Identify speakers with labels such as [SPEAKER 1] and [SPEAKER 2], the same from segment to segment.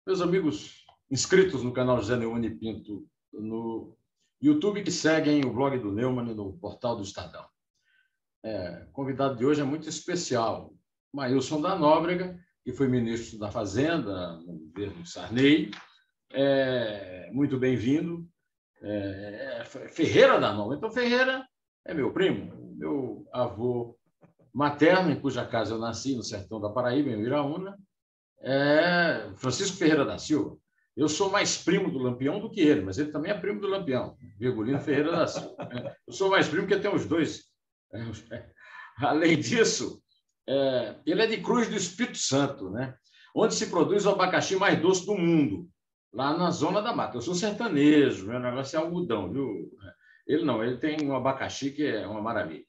[SPEAKER 1] Meus amigos inscritos no canal José Neumann e Pinto no YouTube, que seguem o blog do Neumann no portal do Estadão. O convidado de hoje é muito especial, Maílson da Nóbrega, que foi ministro da Fazenda no governo Sarney. Muito bem-vindo. Ferreira da Nóbrega. Então, Ferreira é meu primo, meu avô materno, em cuja casa eu nasci, no sertão da Paraíba, em Uiraúna, Francisco Ferreira da Silva. Eu sou mais primo do Lampião do que ele, mas ele também é primo do Lampião, Virgulino Ferreira da Silva. Eu sou mais primo porque tem os dois. Além disso, ele é de Cruz do Espírito Santo, né? Onde se produz o abacaxi mais doce do mundo, lá na Zona da Mata. Eu sou sertanejo, meu negócio é algodão, viu? Ele não, ele tem um abacaxi que é uma maravilha.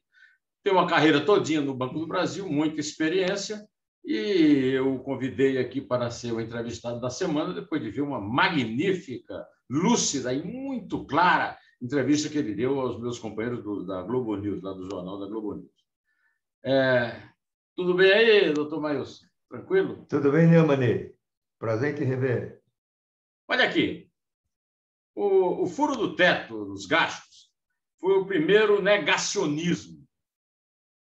[SPEAKER 1] Tem uma carreira todinha no Banco do Brasil, muita experiência, e eu o convidei aqui para ser o entrevistado da semana, depois de ver uma magnífica, lúcida e muito clara entrevista que ele deu aos meus companheiros da Globo News, lá do jornal da Globo News. Tudo bem aí, doutor Maílson? Tranquilo?
[SPEAKER 2] Tudo bem, Neumann? Prazer em te rever.
[SPEAKER 1] Olha aqui, o furo do teto dos gastos foi o primeiro negacionismo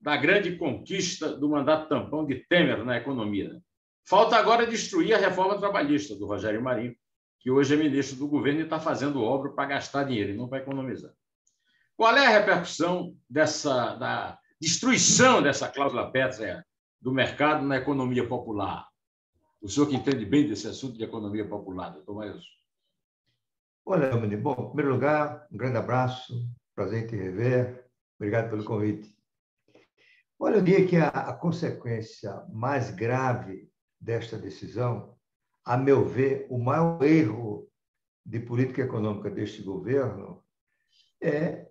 [SPEAKER 1] da grande conquista do mandato tampão de Temer na economia. Falta agora destruir a reforma trabalhista do Rogério Marinho, que hoje é ministro do governo e está fazendo obra para gastar dinheiro e não para economizar. Qual é a repercussão da destruição dessa cláusula pétrea do mercado na economia popular? O senhor que entende bem desse assunto de economia popular, doutor Maílson.
[SPEAKER 2] Olha, Neumann, bom, em primeiro lugar, um grande abraço, prazer em te rever, obrigado pelo convite. Olha, eu diria que a consequência mais grave desta decisão, a meu ver, o maior erro de política econômica deste governo é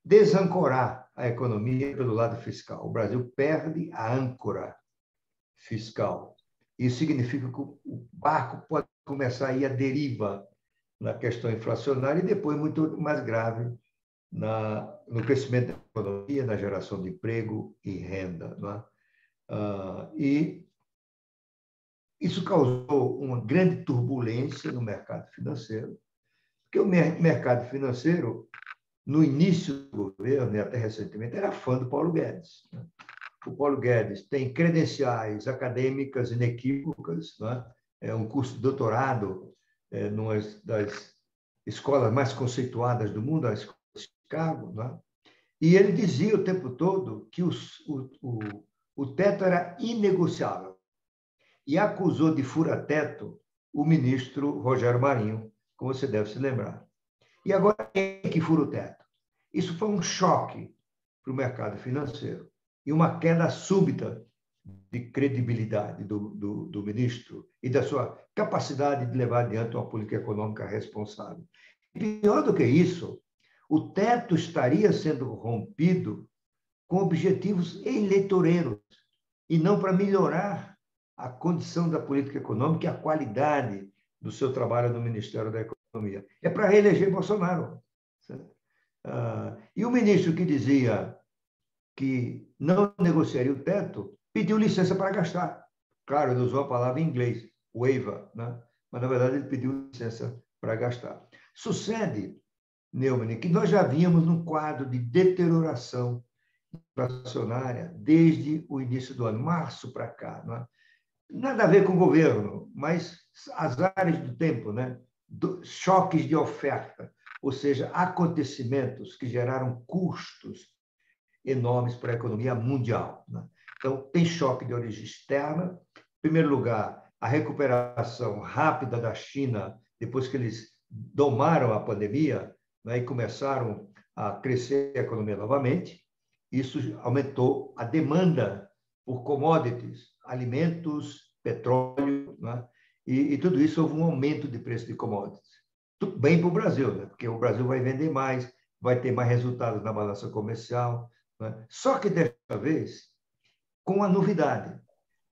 [SPEAKER 2] desancorar a economia pelo lado fiscal. O Brasil perde a âncora fiscal. Isso significa que o barco pode começar a ir à deriva na questão inflacionária e depois, muito mais grave, no crescimento da economia, na geração de emprego e renda. Não é? E isso causou uma grande turbulência no mercado financeiro, porque o mercado financeiro, no início do governo, e até recentemente, era fã do Paulo Guedes. Né? O Paulo Guedes tem credenciais acadêmicas inequívocas, né? É um curso de doutorado numa das escolas mais conceituadas do mundo, a Escola de Chicago, né? E ele dizia o tempo todo que o teto era inegociável e acusou de fura-teto o ministro Rogério Marinho, como você deve se lembrar. E agora, quem é que fura o teto? Isso foi um choque para o mercado financeiro e uma queda súbita de credibilidade do ministro e da sua capacidade de levar adiante uma política econômica responsável. E pior do que isso, o teto estaria sendo rompido com objetivos eleitoreiros e não para melhorar a condição da política econômica e a qualidade do seu trabalho no Ministério da Economia. É para reeleger Bolsonaro. E o ministro que dizia que não negociaria o teto pediu licença para gastar. Claro, ele usou a palavra em inglês, waiver, né? Mas, na verdade, ele pediu licença para gastar. Sucede, Neumann, que nós já vínhamos num quadro de deterioração inflacionária desde o início do ano, março para cá. Não é? Nada a ver com o governo, mas as áreas do tempo, né? Choques de oferta, ou seja, acontecimentos que geraram custos enormes para a economia mundial. Né? Então, tem choque de origem externa. Em primeiro lugar, a recuperação rápida da China, depois que eles domaram a pandemia, né, e começaram a crescer a economia novamente. Isso aumentou a demanda por commodities, alimentos, petróleo, né? E tudo isso houve um aumento de preço de commodities. Tudo bem para o Brasil, né? Porque o Brasil vai vender mais, vai ter mais resultados na balança comercial. Né? Só que, desta vez, com uma novidade.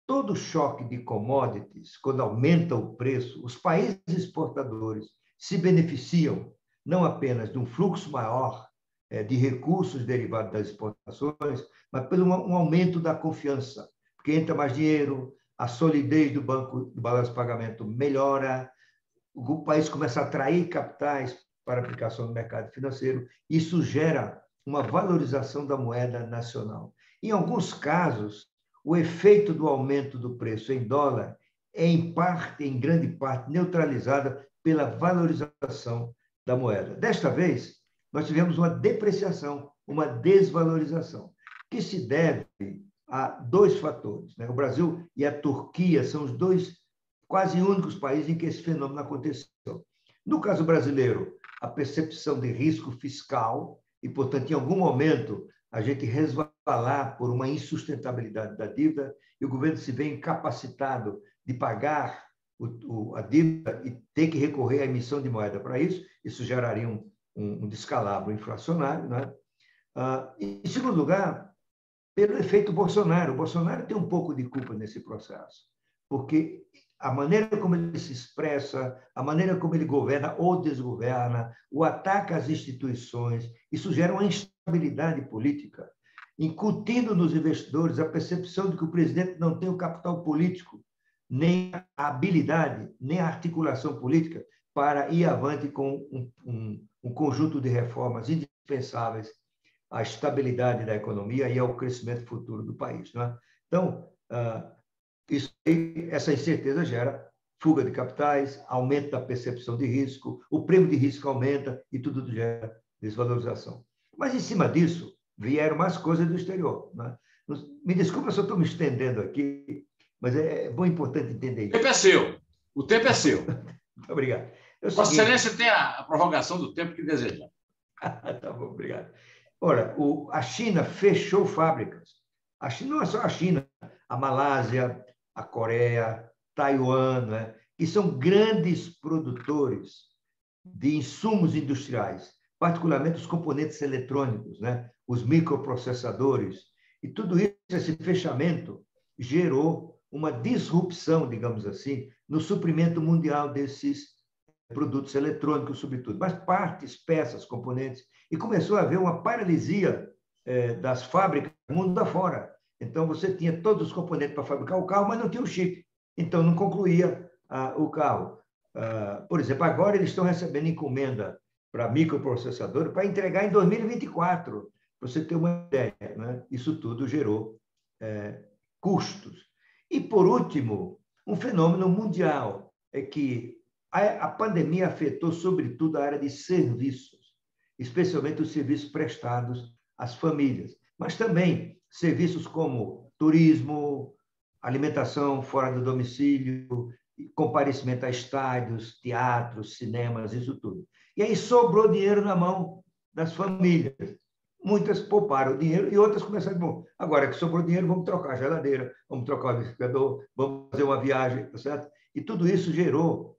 [SPEAKER 2] Todo choque de commodities, quando aumenta o preço, os países exportadores se beneficiam não apenas de um fluxo maior de recursos derivados das exportações, mas pelo um aumento da confiança, porque entra mais dinheiro, a solidez do banco do balanço de pagamento melhora, o país começa a atrair capitais para aplicação no mercado financeiro, isso gera uma valorização da moeda nacional. Em alguns casos, o efeito do aumento do preço em dólar é, em grande parte, neutralizada pela valorização da moeda. Desta vez, nós tivemos uma depreciação, uma desvalorização, que se deve a dois fatores, né? O Brasil e a Turquia são os dois quase únicos países em que esse fenômeno aconteceu. No caso brasileiro, a percepção de risco fiscal e, portanto, em algum momento, a gente resvalar por uma insustentabilidade da dívida e o governo se vê incapacitado de pagar a dívida e ter que recorrer à emissão de moeda para isso, isso geraria um descalabro inflacionário, né? Em segundo lugar, pelo efeito Bolsonaro. O Bolsonaro tem um pouco de culpa nesse processo, porque a maneira como ele se expressa, a maneira como ele governa ou desgoverna, o ataque às instituições, isso gera uma instabilidade política, incutindo nos investidores a percepção de que o presidente não tem o capital político, nem a habilidade, nem a articulação política para ir avante com um conjunto de reformas indispensáveis à estabilidade da economia e ao crescimento futuro do país, não é? Então, essa incerteza gera fuga de capitais, aumento da percepção de risco, o prêmio de risco aumenta e tudo gera desvalorização. Mas, em cima disso, vieram mais coisas do exterior, né? Me desculpa se eu estou me estendendo aqui, mas é bom, importante entender isso.
[SPEAKER 1] O tempo é seu. O tempo é seu.
[SPEAKER 2] Muito obrigado.
[SPEAKER 1] Vossa Excelência tem a prorrogação do tempo que deseja.
[SPEAKER 2] Tá bom, obrigado. Ora, a China fechou fábricas. A China não é só a China, a Malásia, a Coreia, Taiwan, né, que são grandes produtores de insumos industriais, particularmente os componentes eletrônicos, né, os microprocessadores. E tudo isso, esse fechamento, gerou uma disrupção, digamos assim, no suprimento mundial desses produtos eletrônicos, sobretudo, mas partes, peças, componentes, e começou a haver uma paralisia das fábricas do mundo afora. Então, você tinha todos os componentes para fabricar o carro, mas não tinha o chip. Então, não concluía o carro. Por exemplo, agora eles estão recebendo encomenda para microprocessador para entregar em 2024, para você ter uma ideia, né? Isso tudo gerou custos. E, por último, um fenômeno mundial é que a pandemia afetou, sobretudo, a área de serviços, especialmente os serviços prestados às famílias, mas também serviços como turismo, alimentação fora do domicílio, comparecimento a estádios, teatros, cinemas, isso tudo. E aí sobrou dinheiro na mão das famílias. Muitas pouparam o dinheiro e outras começaram, bom, agora que sobrou dinheiro, vamos trocar a geladeira, vamos trocar o liquidificador, vamos fazer uma viagem, tá certo? E tudo isso gerou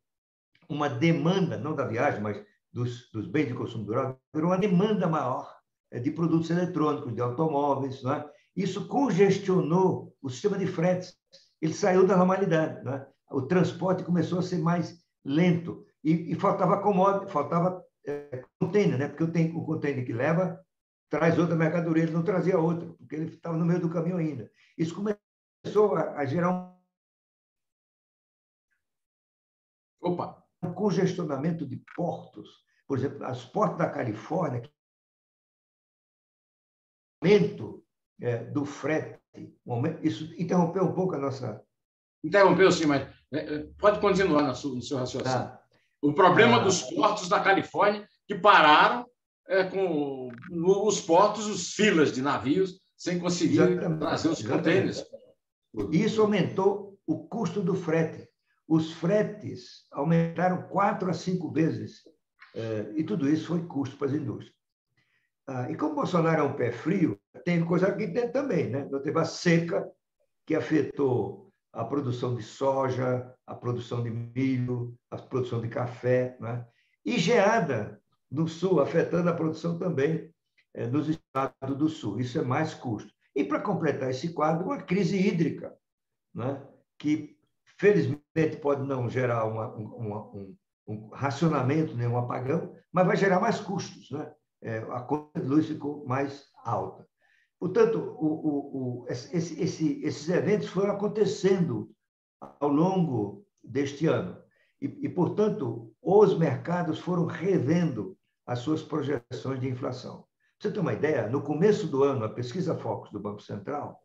[SPEAKER 2] uma demanda, não da viagem, mas dos bens de consumo durável, gerou uma demanda maior de produtos eletrônicos, de automóveis, não é? Isso congestionou o sistema de fretes, ele saiu da normalidade, não é? O transporte começou a ser mais lento e faltava commodity, faltava container, né? Porque o container que leva traz outra mercadoria, ele não trazia outra, porque ele estava no meio do caminho ainda. Isso começou a gerar um congestionamento de portos. Por exemplo, os portos da Califórnia, aumento do frete, isso interrompeu um pouco a nossa...
[SPEAKER 1] Interrompeu, sim, mas pode continuar no seu raciocínio. O problema dos portos da Califórnia, que pararam com os portos, os filas de navios, sem conseguir trazer os contêineres.
[SPEAKER 2] Isso aumentou o custo do frete. Os fretes aumentaram 4 a 5 vezes, e tudo isso foi custo para as indústrias. E como Bolsonaro é um pé frio, tem coisa aqui dentro também, né? Teve a seca, que afetou a produção de soja, a produção de milho, a produção de café, né? E geada no sul, afetando a produção também nos estados do sul. Isso é mais custo. E, para completar esse quadro, uma crise hídrica, né? Que, felizmente, pode não gerar um racionamento, nem um apagão, mas vai gerar mais custos, né? A conta de luz ficou mais alta. Portanto, esses eventos foram acontecendo ao longo deste ano. Portanto, os mercados foram revendo as suas projeções de inflação. Pra você ter uma ideia, no começo do ano, a pesquisa Focus do Banco Central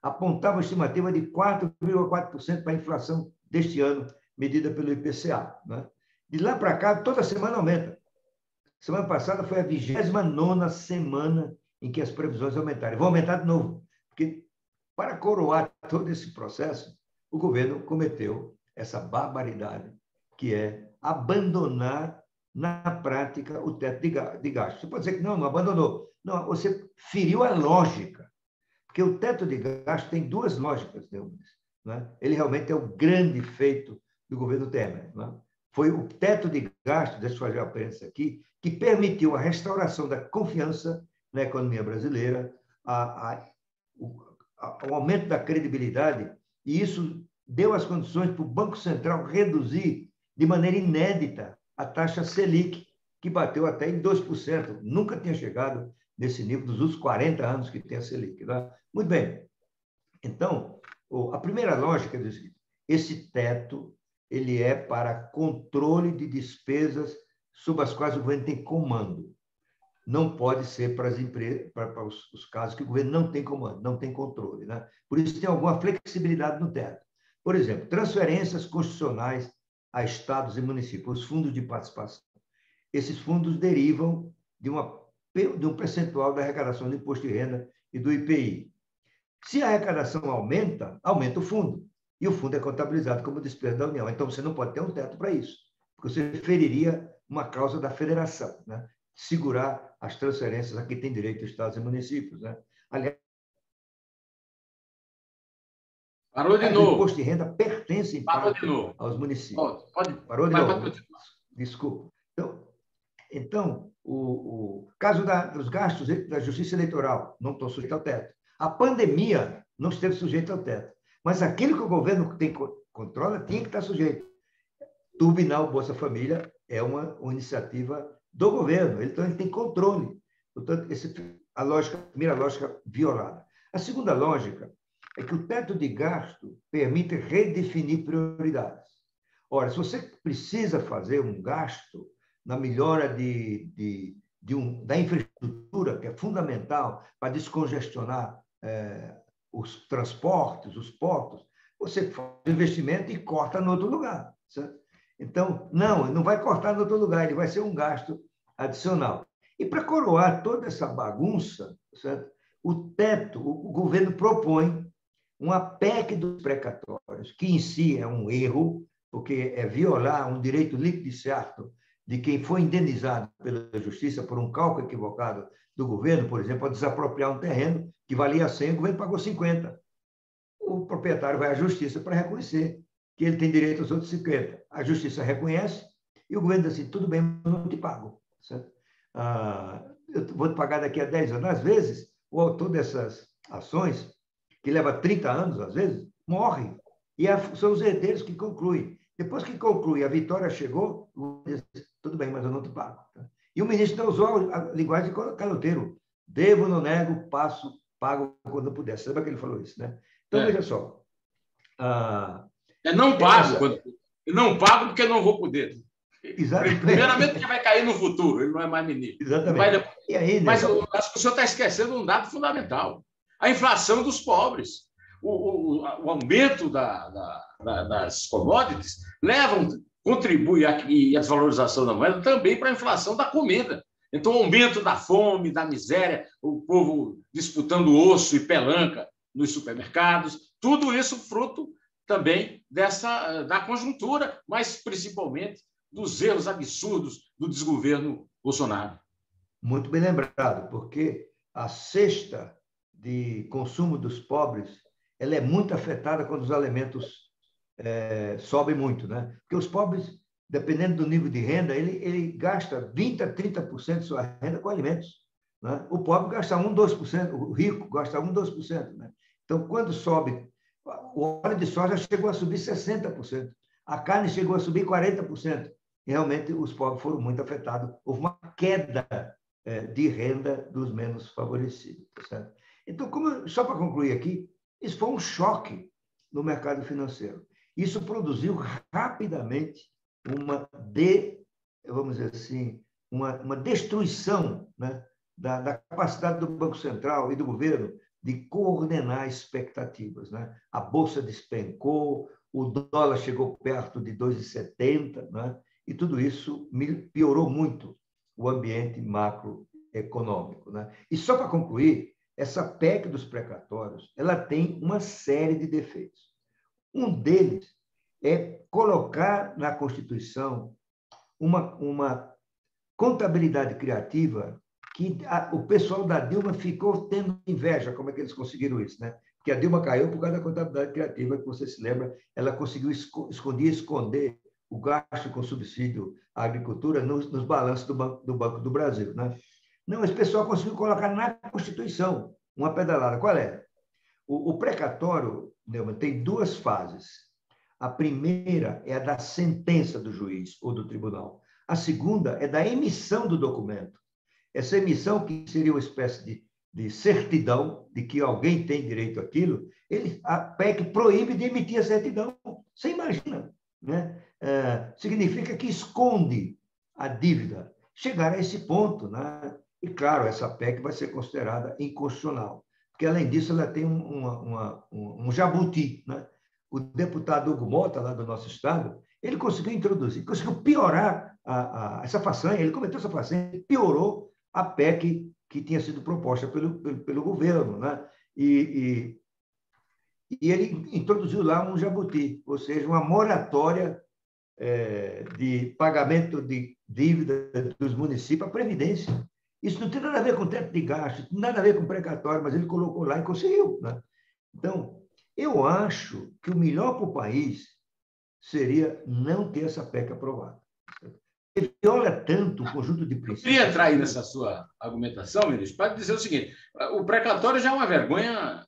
[SPEAKER 2] apontava uma estimativa de 4,4% para a inflação deste ano, medida pelo IPCA. Né? De lá para cá, toda semana aumenta. Semana passada foi a 29ª semana em que as previsões aumentaram. Vão aumentar de novo, porque para coroar todo esse processo, o governo cometeu essa barbaridade, que é abandonar, na prática, o teto de gasto. Você pode dizer que não abandonou. Não, você feriu a lógica, porque o teto de gasto tem duas lógicas, né? Ele realmente é o grande feito do governo Temer. Né? Foi o teto de gasto, deixa eu fazer a aparência aqui, que permitiu a restauração da confiança na economia brasileira, o aumento da credibilidade, e isso deu as condições para o Banco Central reduzir de maneira inédita a taxa Selic, que bateu até em 2%. Nunca tinha chegado nesse nível dos últimos 40 anos que tem a Selic. Né? Muito bem. Então, a primeira lógica é esse teto ele é para controle de despesas sobre as quais o governo tem comando. Não pode ser para as empresas, para os casos que o governo não tem comando, não tem controle. Né? Por isso, tem alguma flexibilidade no teto. Por exemplo, transferências constitucionais a estados e municípios, os fundos de participação. Esses fundos derivam de um percentual da arrecadação do imposto de renda e do IPI. Se a arrecadação aumenta, aumenta o fundo. E o fundo é contabilizado como despesa da União. Então, você não pode ter um teto para isso, porque você feriria uma causa da federação, né? Segurar as transferências a que tem direito os estados e municípios. Né? Aliás,
[SPEAKER 1] parou de
[SPEAKER 2] o
[SPEAKER 1] novo.
[SPEAKER 2] imposto de renda pertence, em parte, aos municípios. Parou de novo. Desculpa. Então, o caso dos gastos da Justiça Eleitoral não estão sujeitos ao teto. A pandemia não esteve sujeita ao teto. Mas aquilo que o governo controla tinha que estar sujeito. Turbinar o Bolsa Família é uma iniciativa do governo. Então, ele tem controle. Portanto, a primeira lógica violada. A segunda lógica é que o teto de gasto permite redefinir prioridades. Ora, se você precisa fazer um gasto na melhora da infraestrutura, que é fundamental para descongestionar os transportes, os portos, você faz investimento e corta no outro lugar. Certo? Então, não vai cortar no outro lugar, ele vai ser um gasto adicional. E para coroar toda essa bagunça, certo? O governo propõe uma PEC dos precatórios, que em si é um erro, porque é violar um direito líquido e certo de quem foi indenizado pela justiça por um cálculo equivocado do governo, por exemplo, a desapropriar um terreno que valia 100, o governo pagou 50. O proprietário vai à justiça para reconhecer que ele tem direito aos outros 50. A justiça reconhece e o governo diz assim, tudo bem, mas eu não te pago. Certo? Eu vou te pagar daqui a 10 anos. Às vezes, o autor dessas ações, que leva 30 anos, às vezes, morre. E são os herdeiros que concluem. Depois que conclui, a vitória chegou, diz, tudo bem, mas eu não te pago. E o ministro usou a linguagem de caloteiro. Devo, não nego, pago quando puder. Você lembra que ele falou isso, né? Então, veja só.
[SPEAKER 1] Não pago. Não pago porque não vou poder.
[SPEAKER 2] Exatamente.
[SPEAKER 1] Primeiramente, porque vai cair no futuro, ele não é mais ministro.
[SPEAKER 2] Exatamente.
[SPEAKER 1] E aí, mas acho que o senhor está esquecendo um dado fundamental: a inflação dos pobres. O aumento das commodities contribui e a desvalorização da moeda também para a inflação da comida. Então, o aumento da fome, da miséria, o povo disputando osso e pelanca nos supermercados, tudo isso fruto também da conjuntura, mas principalmente dos erros absurdos do desgoverno Bolsonaro.
[SPEAKER 2] Muito bem lembrado, porque a cesta de consumo dos pobres ela é muito afetada quando os alimentos sobem muito, né? Porque os pobres, dependendo do nível de renda, ele gasta 20% a 30% de sua renda com alimentos. Né? O pobre gasta 1%, 2%, o rico gasta 1%, 2%. Né? Então, quando sobe, o óleo de soja chegou a subir 60%, a carne chegou a subir 40%. E realmente, os pobres foram muito afetados. Houve uma queda de renda dos menos favorecidos. Certo? Então, só para concluir aqui, isso foi um choque no mercado financeiro. Isso produziu rapidamente vamos dizer assim, uma destruição, né, da capacidade do Banco Central e do governo de coordenar expectativas, né? A Bolsa despencou, o dólar chegou perto de 2,70, né? E tudo isso piorou muito o ambiente macroeconômico, né? E só para concluir, essa PEC dos precatórios, ela tem uma série de defeitos. Um deles é colocar na Constituição uma contabilidade criativa que o pessoal da Dilma ficou tendo inveja, como é que eles conseguiram isso, né? Porque a Dilma caiu por causa da contabilidade criativa, que você se lembra, ela conseguiu esconder o gasto com subsídio à agricultura nos balanços do Banco do Brasil, né? Não, esse pessoal conseguiu colocar na Constituição uma pedalada. Qual é? O precatório, Neumann, tem duas fases. A primeira é a da sentença do juiz ou do tribunal. A segunda é da emissão do documento. Essa emissão, que seria uma espécie de certidão de que alguém tem direito àquilo, a PEC proíbe de emitir a certidão. Você imagina, né? Significa que esconde a dívida. Chegar a esse ponto, né? E, claro, essa PEC vai ser considerada inconstitucional, porque, além disso, ela tem um jabuti, né? O deputado Hugo Mota, lá do nosso estado, ele conseguiu introduzir, conseguiu piorar essa façanha, ele cometeu essa façanha, piorou a PEC que tinha sido proposta pelo governo, né? E ele introduziu lá um jabuti, ou seja, uma moratória de pagamento de dívida dos municípios à Previdência. Isso não tem nada a ver com teto de gastos, nada a ver com precatório, mas ele colocou lá e conseguiu, né? Então, eu acho que o melhor para o país seria não ter essa PEC aprovada. Ele viola tanto o conjunto de princípios.
[SPEAKER 1] Eu queria entrar aí nessa sua argumentação, ministro, para dizer o seguinte: o precatório já é uma vergonha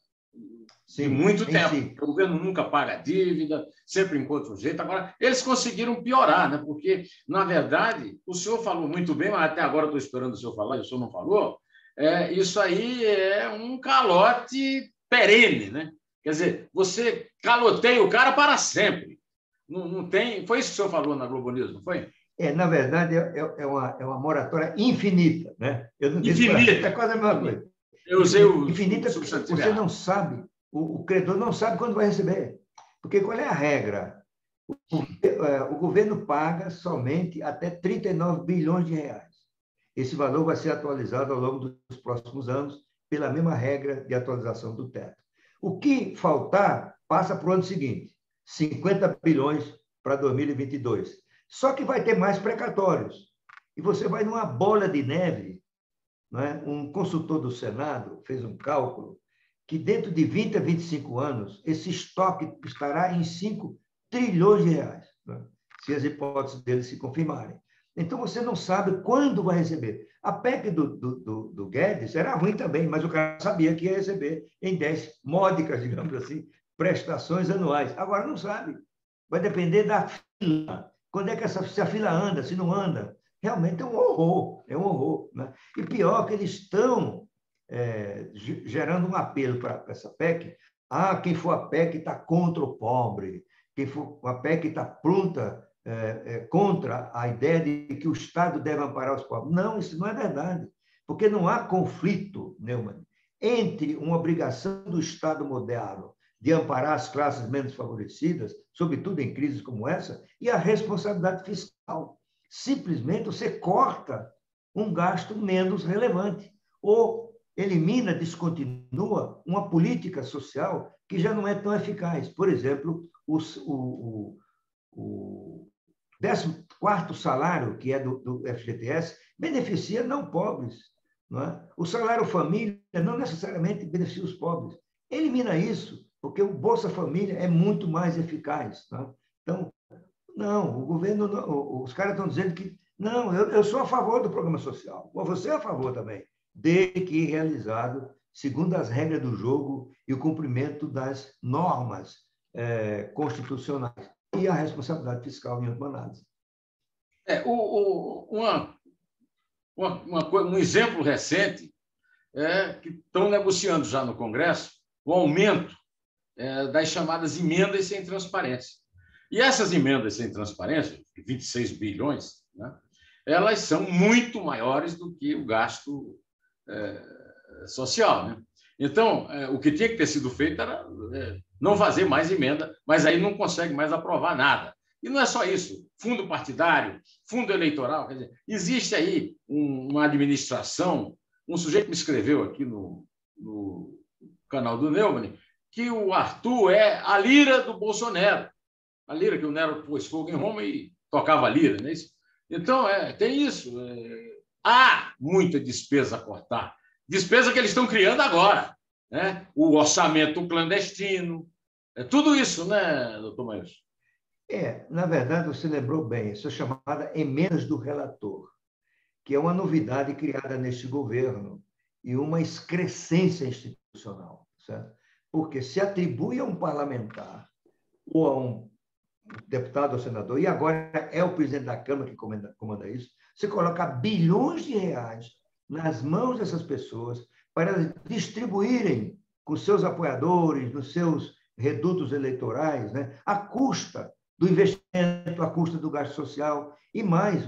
[SPEAKER 1] de muito tempo. Si. O governo nunca paga dívida, sempre encontra um jeito. Agora, eles conseguiram piorar, né? Porque, na verdade, o senhor falou muito bem, mas até agora estou esperando o senhor falar, e o senhor não falou. Isso aí é um calote perene, né? Quer dizer, você caloteia o cara para sempre. Não tem. Foi isso que o senhor falou na Globo News, não foi?
[SPEAKER 2] Na verdade, é uma moratória infinita, né? Eu não disse
[SPEAKER 1] infinita.
[SPEAKER 2] É quase a mesma coisa.
[SPEAKER 1] Eu usei o
[SPEAKER 2] infinita, você não sabe, o credor não sabe quando vai receber. Porque qual é a regra? O governo paga somente até 39 bilhões de reais. Esse valor vai ser atualizado ao longo dos próximos anos pela mesma regra de atualização do teto. O que faltar passa para o ano seguinte, 50 bilhões para 2022. Só que vai ter mais precatórios. E você vai numa bola de neve. Né? Um consultor do Senado fez um cálculo que dentro de 20 a 25 anos, esse estoque estará em 5 trilhões de reais, né? Se as hipóteses dele se confirmarem. Então, você não sabe quando vai receber. A PEC do Guedes era ruim também, mas o cara sabia que ia receber em 10 módicas, digamos assim, prestações anuais. Agora não sabe. Vai depender da fila. Quando é que se a fila anda, se não anda. Realmente é um horror. Né? E pior que eles estão gerando um apelo para essa PEC. Quem for a PEC está contra o pobre. Quem for a PEC está pronta contra a ideia de que o Estado deve amparar os pobres. Não, isso não é verdade, porque não há conflito, Neumann, entre uma obrigação do Estado moderno de amparar as classes menos favorecidas, sobretudo em crises como essa, e a responsabilidade fiscal. Simplesmente você corta um gasto menos relevante ou elimina, descontinua uma política social que já não é tão eficaz. Por exemplo, o 14º salário, que é do FGTS, beneficia não pobres. Não é? O salário família não necessariamente beneficia os pobres. Elimina isso, porque o Bolsa Família é muito mais eficaz. Não é? Então, não, o governo, os caras estão dizendo que não, eu sou a favor do programa social, ou você é a favor também, desde que realizado segundo as regras do jogo e o cumprimento das normas constitucionais e a responsabilidade fiscal em última análise.
[SPEAKER 1] Um exemplo recente é que estão negociando já no Congresso o aumento das chamadas emendas sem transparência. E essas emendas sem transparência, 26 bilhões, né, elas são muito maiores do que o gasto social. Né? Então, o que tinha que ter sido feito era não fazer mais emenda, mas aí não consegue mais aprovar nada. E não é só isso. Fundo partidário, fundo eleitoral. Quer dizer, existe aí uma administração. Um sujeito me escreveu aqui no canal do Neumann que o Arthur é a lira do Bolsonaro. A lira que o Nero pôs fogo em Roma e tocava a lira, não é isso? Então, tem isso. Há muita despesa a cortar. Despesa que eles estão criando agora. Né? O orçamento clandestino. Tudo isso, né, doutor Maílson?
[SPEAKER 2] Na verdade, você lembrou bem. Isso é chamada emendas do relator, que é uma novidade criada neste governo e uma excrescência institucional. Certo? Porque se atribui a um parlamentar ou a um deputado ou senador, e agora é o presidente da Câmara que comanda isso, você coloca bilhões de reais nas mãos dessas pessoas para distribuírem com seus apoiadores, nos seus redutos eleitorais, né, à custa do investimento, à custa do gasto social, e mais,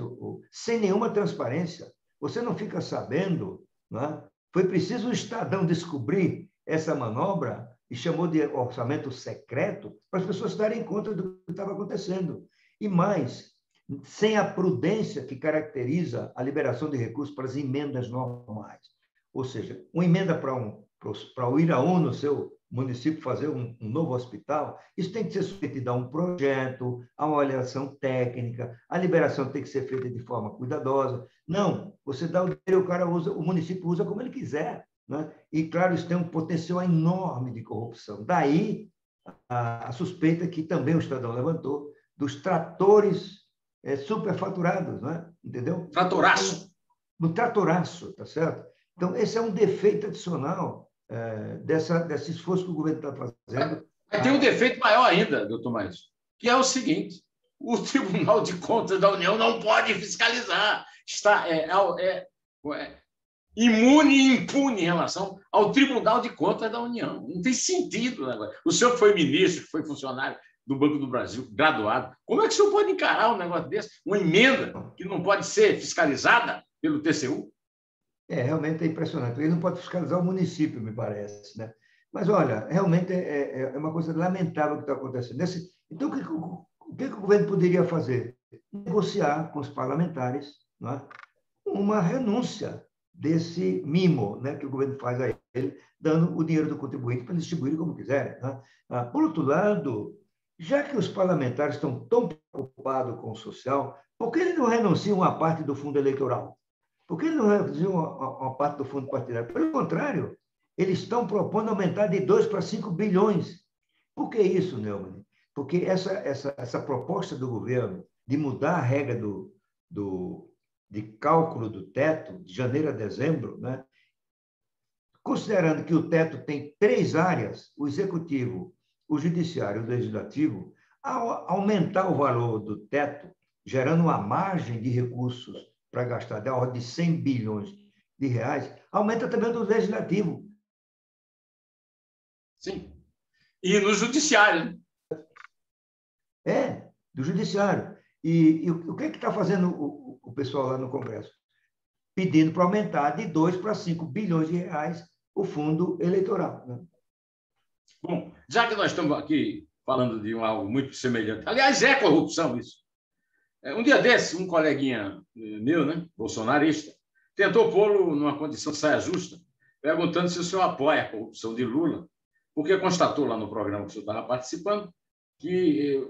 [SPEAKER 2] sem nenhuma transparência. Você não fica sabendo, né? Foi preciso o Estadão descobrir essa manobra e chamou de orçamento secreto para as pessoas darem conta do que estava acontecendo. E mais, sem a prudência que caracteriza a liberação de recursos para as emendas normais. Ou seja, uma emenda para o Iraú, no seu município, fazer um novo hospital, isso tem que ser submetido a um projeto, a uma avaliação técnica, a liberação tem que ser feita de forma cuidadosa. Não, você dá o dinheiro, o cara usa, o município usa como ele quiser. Né? E, claro, isso tem um potencial enorme de corrupção. Daí a suspeita que também o Estadão levantou dos tratores superfaturados, né? Entendeu?
[SPEAKER 1] Tratoraço.
[SPEAKER 2] No tratoraço, tá certo? Então, esse é um defeito adicional desse esforço que o governo está fazendo.
[SPEAKER 1] Mas tem um defeito maior ainda, doutor Maílson, que é o seguinte: o Tribunal de Contas da União não pode fiscalizar. Está imune e impune em relação ao Tribunal de Contas da União. Não tem sentido. Né? O senhor que foi ministro, que foi funcionário do Banco do Brasil, graduado, como é que o senhor pode encarar um negócio desse? Uma emenda que não pode ser fiscalizada pelo TCU?
[SPEAKER 2] Realmente é impressionante. Ele não pode fiscalizar o município, me parece. Né? Mas, olha, realmente é uma coisa lamentável o que está acontecendo. Então, o que o governo poderia fazer? Negociar com os parlamentares, não é? Uma renúncia desse mimo, né, que o governo faz a ele, dando o dinheiro do contribuinte para distribuir como quiserem. Né? Por outro lado, já que os parlamentares estão tão preocupados com o social, por que eles não renunciam a parte do fundo eleitoral? Por que eles não renunciam a parte do fundo partidário? Pelo contrário, eles estão propondo aumentar de 2 para 5 bilhões. Por que isso, Neumann? Porque essa proposta do governo de mudar a regra de cálculo do teto, de janeiro a dezembro, né? Considerando que o teto tem 3 áreas, o executivo, o judiciário e o legislativo, ao aumentar o valor do teto, gerando uma margem de recursos para gastar da ordem de 100 bilhões de reais, aumenta também o do legislativo.
[SPEAKER 1] Sim. E no judiciário.
[SPEAKER 2] Do judiciário. E o que está fazendo o pessoal lá no Congresso? Pedindo para aumentar de 2 para 5 bilhões de reais o fundo eleitoral. Né?
[SPEAKER 1] Bom, já que nós estamos aqui falando de algo muito semelhante, aliás, é corrupção isso. Um dia desse, um coleguinha meu, né, bolsonarista, tentou pô-lo numa condição de saia justa, perguntando se o senhor apoia a corrupção de Lula, porque constatou lá no programa que o senhor estava participando que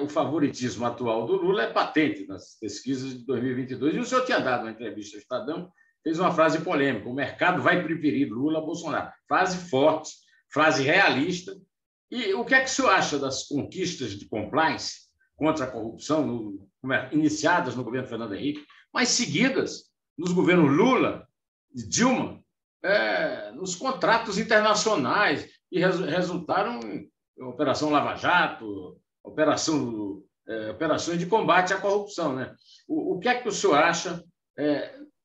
[SPEAKER 1] o favoritismo atual do Lula é patente nas pesquisas de 2022. E o senhor tinha dado uma entrevista ao Estadão, fez uma frase polêmica: o mercado vai preferir Lula a Bolsonaro. Frase forte, frase realista. E o que é que o senhor acha das conquistas de compliance contra a corrupção iniciadas no governo Fernando Henrique, mas seguidas nos governos Lula e Dilma, nos contratos internacionais, que resultaram em Operação Lava Jato, operações de combate à corrupção. Né? O que é que o senhor acha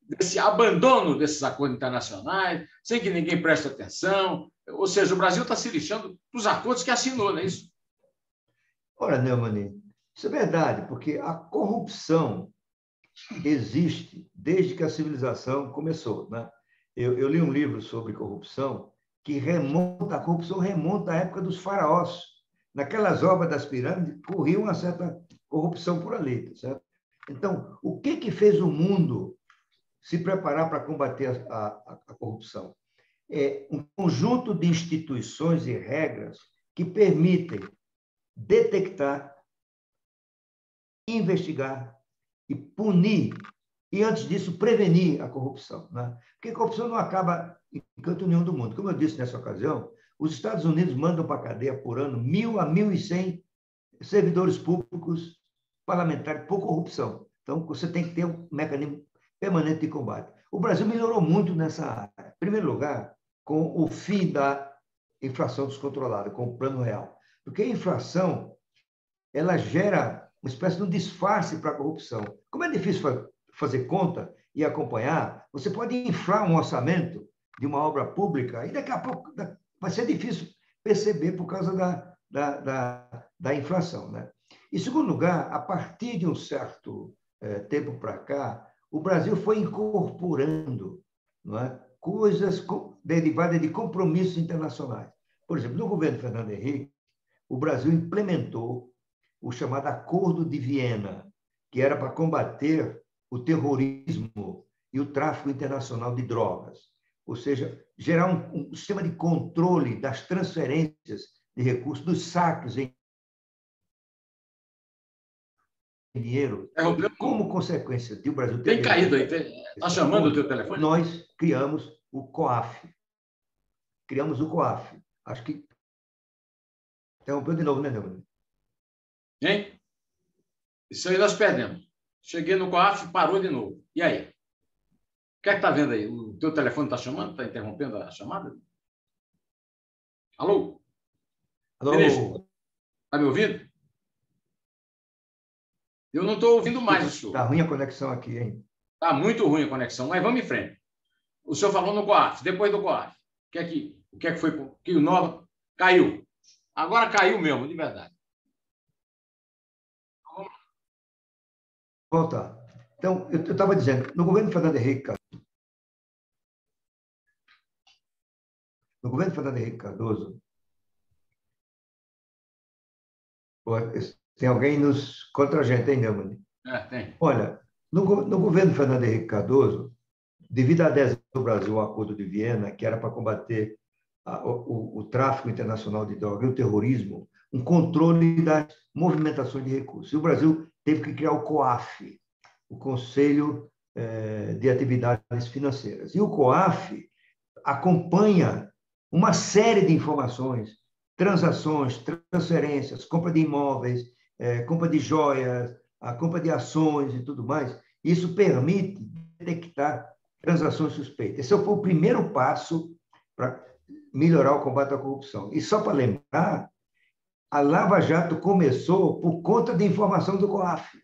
[SPEAKER 1] desse abandono desses acordos internacionais, sem que ninguém preste atenção? Ou seja, o Brasil está se lixando dos acordos que assinou, não é isso?
[SPEAKER 2] Olha, Neumann, isso é verdade, porque a corrupção existe desde que a civilização começou, né? Eu li um livro sobre corrupção a corrupção remonta à época dos faraós. Naquelas obras das pirâmides, corria uma certa corrupção por ali, tá certo? Então, o que fez o mundo se preparar para combater a corrupção? É um conjunto de instituições e regras que permitem detectar, investigar e punir, e antes disso, prevenir a corrupção, né? Porque a corrupção não acaba em canto nenhum do mundo. Como eu disse nessa ocasião, os Estados Unidos mandam para a cadeia por ano 1.000 a 1.100 servidores públicos parlamentares por corrupção. Então, você tem que ter um mecanismo permanente de combate. O Brasil melhorou muito nessa área. Em primeiro lugar, com o fim da inflação descontrolada, com o Plano Real. Porque a inflação, ela gera uma espécie de um disfarce para a corrupção. Como é difícil fazer conta e acompanhar, você pode inflar um orçamento de uma obra pública e daqui a pouco vai ser difícil perceber por causa da inflação, né? Em segundo lugar, a partir de um certo tempo para cá, o Brasil foi incorporando, não é, coisas derivadas de compromissos internacionais. Por exemplo, no governo Fernando Henrique, o Brasil implementou o chamado Acordo de Viena, que era para combater o terrorismo e o tráfico internacional de drogas, ou seja, gerar um sistema de controle das transferências de recursos, dos saques em dinheiro. E como consequência de o Brasil ter...
[SPEAKER 1] Tem caído aí. Está chamando o teu telefone?
[SPEAKER 2] Nós criamos o COAF. Acho que... Interrompeu de novo, né, Neumann?
[SPEAKER 1] Hein? Isso aí nós perdemos. Cheguei no COAF, parou de novo. E aí? O que é que está vendo aí? O teu telefone está chamando? Está interrompendo a chamada? Alô?
[SPEAKER 2] Alô?
[SPEAKER 1] Está me ouvindo? Eu não estou ouvindo mais o senhor.
[SPEAKER 2] Está ruim a conexão aqui, hein?
[SPEAKER 1] Está muito ruim a conexão, mas vamos em frente. O senhor falou no COAF, depois do COAF. O que é que foi? Que o Nova caiu. Agora caiu mesmo, de verdade.
[SPEAKER 2] Voltar. Então, eu estava dizendo, no governo Fernando Henrique Cardoso, tem alguém contra a gente, hein, Neumann?
[SPEAKER 1] Tem.
[SPEAKER 2] Olha, no governo Fernando Henrique Cardoso, devido à adesão do Brasil ao Acordo de Viena, que era para combater o tráfico internacional de drogas e o terrorismo, um controle das movimentações de recursos. E o Brasil teve que criar o COAF, o Conselho de Atividades Financeiras. E o COAF acompanha uma série de informações, transações, transferências, compra de imóveis, compra de joias, a compra de ações e tudo mais. Isso permite detectar transações suspeitas. Esse foi o primeiro passo para melhorar o combate à corrupção. E só para lembrar, a Lava Jato começou por conta de informação do COAF.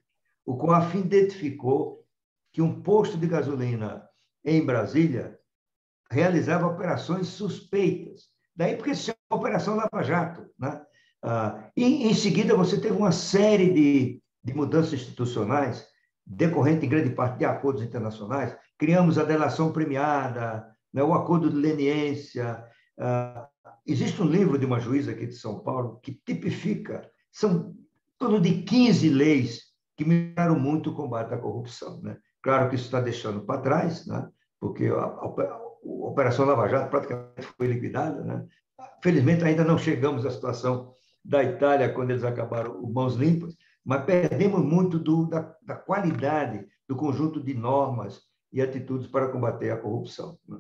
[SPEAKER 2] O COAF identificou que um posto de gasolina em Brasília realizava operações suspeitas. Daí porque se chama Operação Lava Jato, né? E, em seguida, você teve uma série de mudanças institucionais, decorrente em grande parte de acordos internacionais. Criamos a delação premiada, né? O acordo de leniência. Existe um livro de uma juíza aqui de São Paulo que tipifica, são em torno de 15 leis que melhoraram muito o combate à corrupção, né? Claro que isso está deixando para trás, né? Porque a Operação Lava Jato praticamente foi liquidada, né? Felizmente, ainda não chegamos à situação da Itália, quando eles acabaram mãos limpas, mas perdemos muito da qualidade do conjunto de normas e atitudes para combater a corrupção, né?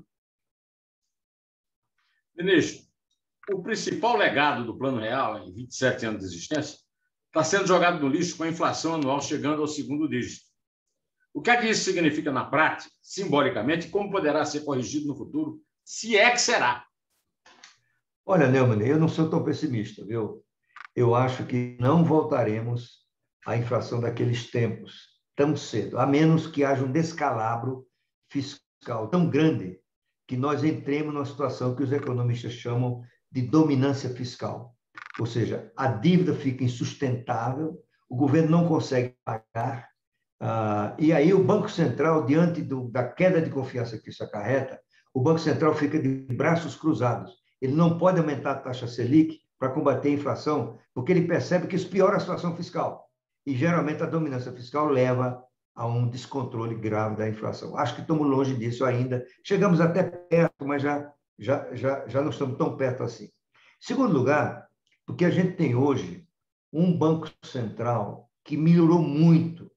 [SPEAKER 1] Ministro, o principal legado do Plano Real, em 27 anos de existência, está sendo jogado no lixo com a inflação anual chegando ao segundo dígito. O que é que isso significa na prática, simbolicamente, e como poderá ser corrigido no futuro, se é que será?
[SPEAKER 2] Olha, Neumann, eu não sou tão pessimista, viu? Eu acho que não voltaremos à inflação daqueles tempos tão cedo, a menos que haja um descalabro fiscal tão grande que nós entremos numa situação que os economistas chamam de dominância fiscal. ou seja, a dívida fica insustentável, o governo não consegue pagar, e aí o Banco Central, diante da queda de confiança que isso acarreta, o Banco Central fica de braços cruzados. Ele não pode aumentar a taxa Selic para combater a inflação, porque ele percebe que isso piora a situação fiscal. E, geralmente, a dominância fiscal leva a um descontrole grave da inflação. Acho que estamos longe disso ainda. Chegamos até perto, mas já não estamos tão perto assim. Segundo lugar, porque a gente tem hoje um Banco Central que melhorou muito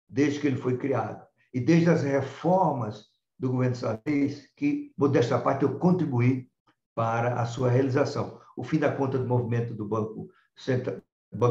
[SPEAKER 2] desde que ele foi criado. E desde as reformas do governo Sarney, que, modesta parte, eu contribuí para a sua realização. O fim da conta do movimento do Banco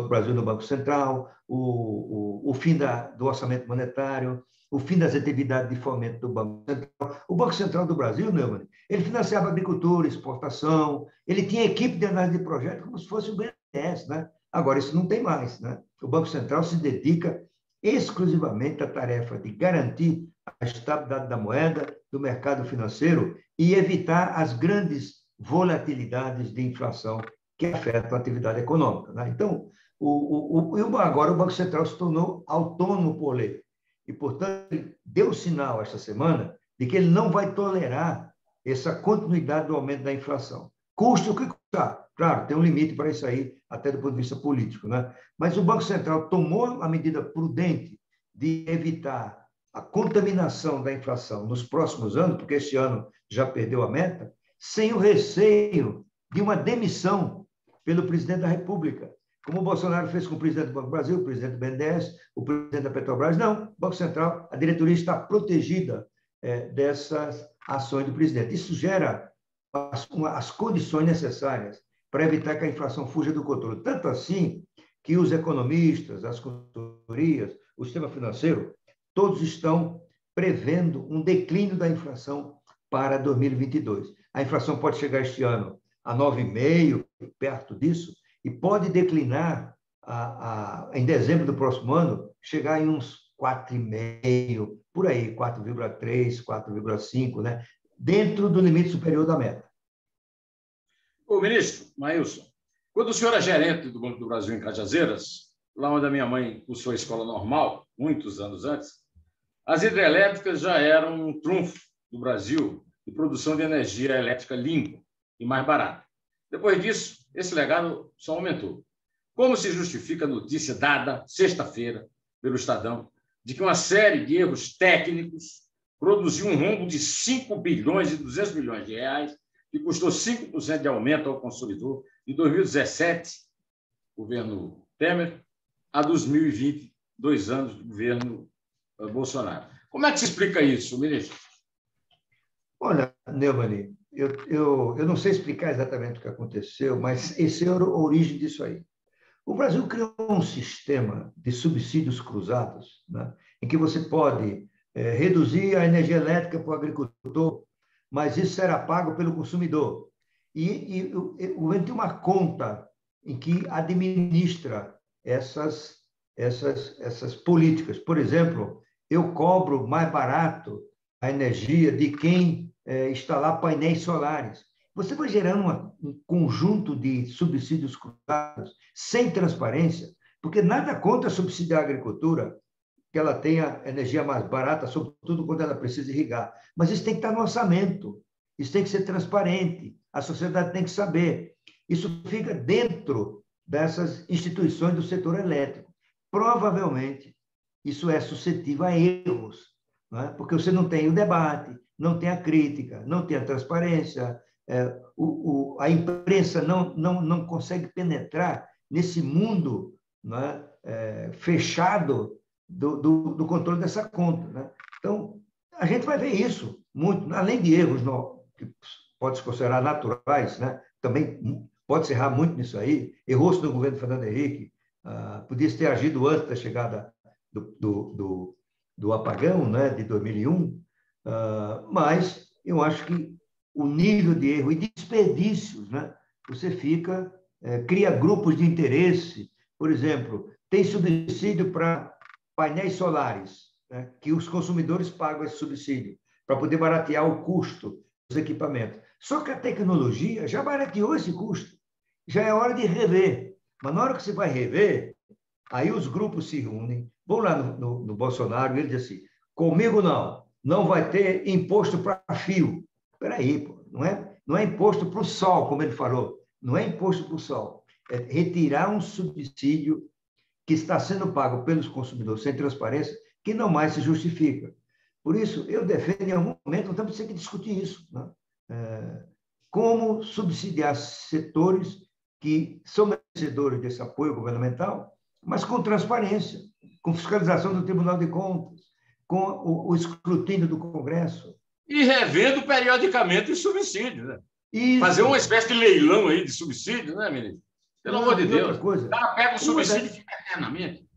[SPEAKER 2] Brasil no Banco Central, o fim do orçamento monetário, o fim das atividades de fomento do Banco Central. O Banco Central do Brasil, Neumann, ele financiava agricultura, exportação, ele tinha equipe de análise de projeto como se fosse o BNDES, né? Agora, isso não tem mais, né? O Banco Central se dedica exclusivamente à tarefa de garantir a estabilidade da moeda, do mercado financeiro e evitar as grandes volatilidades de inflação que afetam a atividade econômica, né? Então, agora o Banco Central se tornou autônomo por lei e, portanto, ele deu sinal esta semana de que ele não vai tolerar essa continuidade do aumento da inflação. Custe o que custar. Claro, tem um limite para isso aí, até do ponto de vista político, né? Mas o Banco Central tomou a medida prudente de evitar a contaminação da inflação nos próximos anos, porque este ano já perdeu a meta, sem o receio de uma demissão pelo presidente da República, como o Bolsonaro fez com o presidente do Banco do Brasil, o presidente do BNDES, o presidente da Petrobras. Não, o Banco Central, a diretoria está protegida dessas ações do presidente. Isso gera as condições necessárias para evitar que a inflação fuja do controle. Tanto assim que os economistas, as consultorias, o sistema financeiro, todos estão prevendo um declínio da inflação para 2022. A inflação pode chegar este ano a 9,5%, perto disso, e pode declinar em dezembro do próximo ano, chegar em uns 4,5%, por aí, 4,3%, 4,5%, né? Dentro do limite superior da meta.
[SPEAKER 1] Ô, ministro Maílson, quando o senhor era gerente do Banco do Brasil em Cajazeiras, lá onde a minha mãe cursou a escola normal, muitos anos antes, as hidrelétricas já eram um trunfo do Brasil de produção de energia elétrica limpa e mais barata. Depois disso, esse legado só aumentou. Como se justifica a notícia dada sexta-feira pelo Estadão de que uma série de erros técnicos produziu um rombo de 5 bilhões e 200 milhões de reais, que custou 5% de aumento ao consumidor de 2017, governo Temer, a 2020, 2 anos do governo Bolsonaro. Como é que se explica isso, ministro?
[SPEAKER 2] Olha, Neumann, eu não sei explicar exatamente o que aconteceu, mas essa é a origem disso aí. O Brasil criou um sistema de subsídios cruzados, né, em que você pode reduzir a energia elétrica para o agricultor, mas isso será pago pelo consumidor. E o governo tem uma conta em que administra essas políticas. Por exemplo, eu cobro mais barato a energia de quem instalar painéis solares. Você vai gerando um conjunto de subsídios cruzados sem transparência, porque nada contra subsidiar a agricultura, que ela tenha energia mais barata, sobretudo quando ela precisa irrigar. Mas isso tem que estar no orçamento, isso tem que ser transparente, a sociedade tem que saber. Isso fica dentro dessas instituições do setor elétrico. Provavelmente, isso é suscetível a erros, não é? Porque você não tem o debate, não tem a crítica, não tem a transparência, a imprensa não consegue penetrar nesse mundo, não é? Fechado do controle dessa conta, né? Então, a gente vai ver isso muito, além de erros que pode se considerar naturais, né? Também pode se errar muito nisso aí. Errou-se no governo Fernando Henrique, podia ter agido antes da chegada do apagão, né, de 2001, mas eu acho que o nível de erro e de desperdícios, né, você cria grupos de interesse. Por exemplo, tem subsídio para painéis solares, né, que os consumidores pagam esse subsídio para poder baratear o custo dos equipamentos. Só que a tecnologia já barateou esse custo. já é hora de rever. Mas na hora que você vai rever, aí os grupos se unem, vão lá no Bolsonaro e ele diz assim, comigo não vai ter imposto para fio. Espera aí, pô, não é imposto para o sol, como ele falou, não é imposto para o sol, é retirar um subsídio que está sendo pago pelos consumidores sem transparência, que não mais se justifica. Por isso, eu defendo, em algum momento, nós temos que discutir isso, né? Como subsidiar setores que são merecedores desse apoio governamental, mas com transparência, com fiscalização do Tribunal de Contas, com o escrutínio do Congresso.
[SPEAKER 1] E revendo periodicamente os subsídios, né?
[SPEAKER 2] Isso.
[SPEAKER 1] Fazer uma espécie de leilão aí de subsídio, né, ministro? Pelo amor de Deus.
[SPEAKER 2] Outra coisa,
[SPEAKER 1] o cara pega o subsídio e fica eternamente.